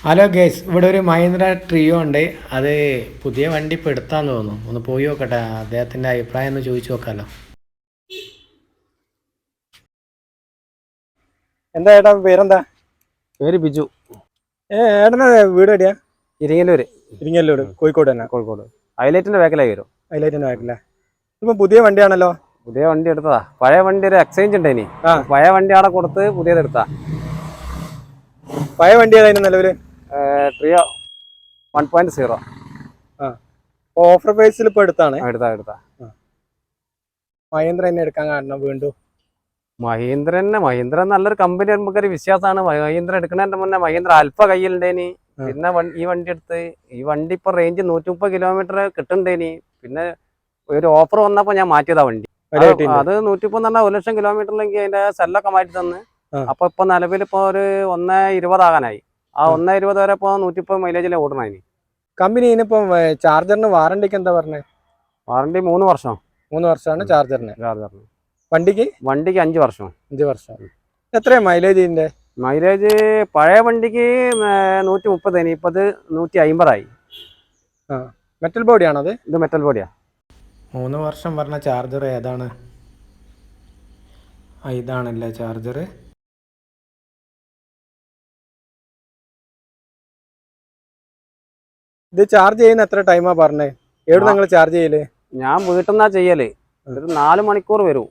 Hello guys, ഇവിടെ ഒരു Mahindra trio ഉണ്ട്. അത് പുതിയ വണ്ടി ഇപ്പോൾ എടുത്താന്ന് തോന്നുന്നു. ഒന്ന് പോയി നോക്കട്ടെ, അദ്ദേഹത്തിൻ്റെ അഭിപ്രായം ഒന്ന് ചോദിച്ചു നോക്കാമല്ലോ. എന്താ ഏട്ടാ പേരെന്താ? പേര് ബിജു. ഏട്ടനാ വീട് എവിടെയാ? ഇരിങ്ങല്ലൂർ, കോഴിക്കോട് തന്നെ. കോഴിക്കോട് ഹൈലൈറ്റിന്റെ ബാക്കിലായി വരും. ഹൈലൈറ്റിന്റെ ബാക്കിലെ ഇപ്പൊ പുതിയ വണ്ടിയാണല്ലോ. പുതിയ വണ്ടി എടുത്തതാ. പഴയ വണ്ടി ഒരു എക്സ്ചേഞ്ച് ഉണ്ട്. ഇനി പഴയ വണ്ടി അവിടെ കൊടുത്ത് പുതിയത് എടുത്താ. പഴയ വണ്ടി ഏതായാലും നിലവില് ട്രിയോ 1.0. ഓഫർ പ്രൈസിൽ ഇപ്പൊ എടുത്താണ്. എടുത്താ മഹീന്ദ്ര തന്നെ എടുക്കാൻ കാരണം വീണ്ടും മഹീന്ദ്ര നല്ലൊരു കമ്പനി. നമുക്കൊരു വിശ്വാസമാണ്. മഹീന്ദ്ര എടുക്കുന്നതിന്റെ മുന്നേ മഹീന്ദ്ര അൽഫ കയ്യിലുണ്ടേനി. പിന്നെ ഈ വണ്ടി എടുത്ത് ഈ വണ്ടി ഇപ്പൊ റേഞ്ച് 130 കിലോമീറ്റർ കിട്ടുന്നുണ്ടേനി. പിന്നെ ഒരു ഓഫർ വന്നപ്പോ ഞാൻ മാറ്റിയതാ വണ്ടി. അത് 130 പറഞ്ഞാൽ 1 ലക്ഷം കിലോമീറ്ററിലെങ്കിൽ അതിന്റെ സെല്ലൊക്കെ മാറ്റി തന്ന്. അപ്പൊ ഇപ്പൊ നിലവിൽ ഇപ്പൊ ഒരു 1.20 ആകാനായി. ആ 1.20 വരെ ഇപ്പൊ 130 മൈലേജിലെ ഓടണതിന്. കമ്പനി ഇനിയിപ്പോ ചാർജറിന് വാറണ്ടിക്ക് എന്താ പറഞ്ഞത്? വാറണ്ടി 3 വർഷം. 3 വർഷമാണ് ചാർജറിന്. വണ്ടിക്ക് 5 വർഷം. 5 വർഷം. എത്രയാ മൈലേജ് ഇതിന്റെ? മൈലേജ് പഴയ വണ്ടിക്ക് 130, ഇപ്പൊ 150 ആയി. മെറ്റൽ ബോഡിയാണോ അത്? ഇത് മെറ്റൽ ബോഡിയാ. 3 വർഷം പറഞ്ഞ ചാർജർ ഏതാണ്? ഇതാണല്ലേ ചാർജർ. ഇത് ചാർജ് ചെയ്യുന്ന എത്ര ടൈമാ പറഞ്ഞേ? എവിടെ നിങ്ങൾ ചാർജ് ചെയ്യല്? ഞാൻ വീട്ടിൽ നിന്നാ ചെയ്യല്. ഒരു 4 മണിക്കൂർ വരും.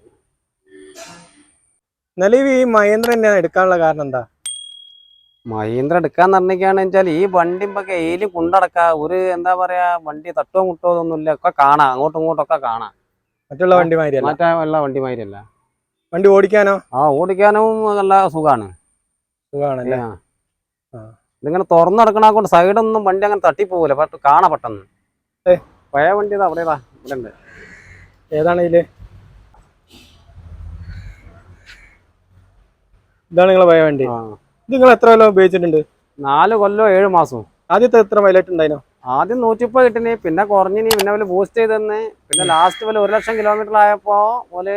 നിലവിൽ ഈ മഹീന്ദ്ര തന്നെയാണ് എടുക്കാനുള്ള കാരണം എന്താ? മഹീന്ദ്ര എടുക്കാന്ന് പറഞ്ഞാന്ന് വെച്ചാൽ ഈ വണ്ടി ഇപ്പൊ എയിലും കൊണ്ടടക്ക ഒരു എന്താ പറയാ, വണ്ടി തട്ടോ മുട്ടോ ഒന്നുമില്ല. ഒക്കെ കാണാം, അങ്ങോട്ടും ഇങ്ങോട്ടൊക്കെ കാണാം. മറ്റുള്ള വണ്ടി മാതിരിയല്ല. മറ്റുള്ള വണ്ടി മാതിരിയല്ല. വണ്ടി ഓടിക്കാനോ? ഓടിക്കാനും നല്ല സുഖാണ്. സുഖാണല്ലേ? ഇതിങ്ങനെ തുറന്നു നടക്കണ കൊണ്ട് സൈഡൊന്നും വണ്ടി അങ്ങനെ തട്ടിപ്പോകൂല. കാണാ പെട്ടെന്ന്. പഴയ വണ്ടി അവിടെ ഇവിടെ ഉണ്ട്. ഏതാണ് ഇതില്? ഇതാണ് നിങ്ങളെ പഴയ വണ്ടി. ഇത് നിങ്ങൾ എത്ര കൊല്ലം ഉപയോഗിച്ചിട്ടുണ്ട്? 4 കൊല്ലം 7 മാസവും. ആദ്യത്തെ എത്ര മൈലേജ് ഉണ്ടായിരുന്നു? ആദ്യം 130 കിട്ടിന്, പിന്നെ കുറഞ്ഞിന്, പിന്നെ പോലെ ബൂസ്റ്റ് ചെയ്തെന്ന്, പിന്നെ ലാസ്റ്റ് പോലെ 1 ലക്ഷം കിലോമീറ്റർ ആയപ്പോ പോലെ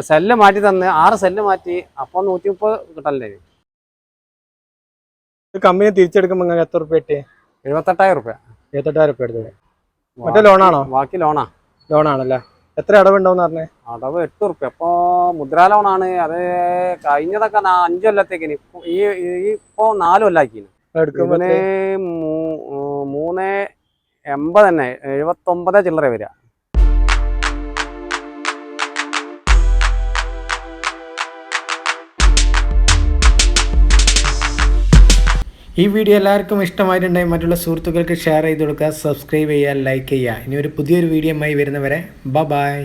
സെല്ല് മാറ്റി തന്ന്. 6 സെല്ല് മാറ്റി. അപ്പൊ 130 കിട്ടല്ലേ. കമ്പനി തിരിച്ചെടുക്കുമ്പോ നിങ്ങൾക്ക് എത്ര റുപ്യ കിട്ടി? 78,000 റുപ്യ. 78,000 റുപ്യ എടുത്തത്. മറ്റേ ലോണാണോ? ബാക്കി ലോണാണല്ലേ? എത്ര അടവുണ്ടാവും പറഞ്ഞേ? അടവ് 8 റുപ്യ. അപ്പൊ മുദ്രാ ലോണാണ്. അത് കഴിഞ്ഞതൊക്കെ 5 കൊല്ലത്തേക്കിന്. ഇപ്പൊ 4 കൊല്ലാക്കി. എടുക്കുമ്പോ 380 തന്നെ. 79 ചില്ലറ വരിക. ഈ വീഡിയോ എല്ലാവർക്കും ഇഷ്ടമായിട്ടുണ്ടെങ്കിൽ മറ്റുള്ള സുഹൃത്തുക്കൾക്ക് ഷെയർ ചെയ്ത് കൊടുക്കുക, സബ്സ്ക്രൈബ് ചെയ്യുക, ലൈക്ക് ചെയ്യുക. ഇനി ഒരു പുതിയൊരു വീഡിയോയുമായി വരുന്നവരെ ബൈ.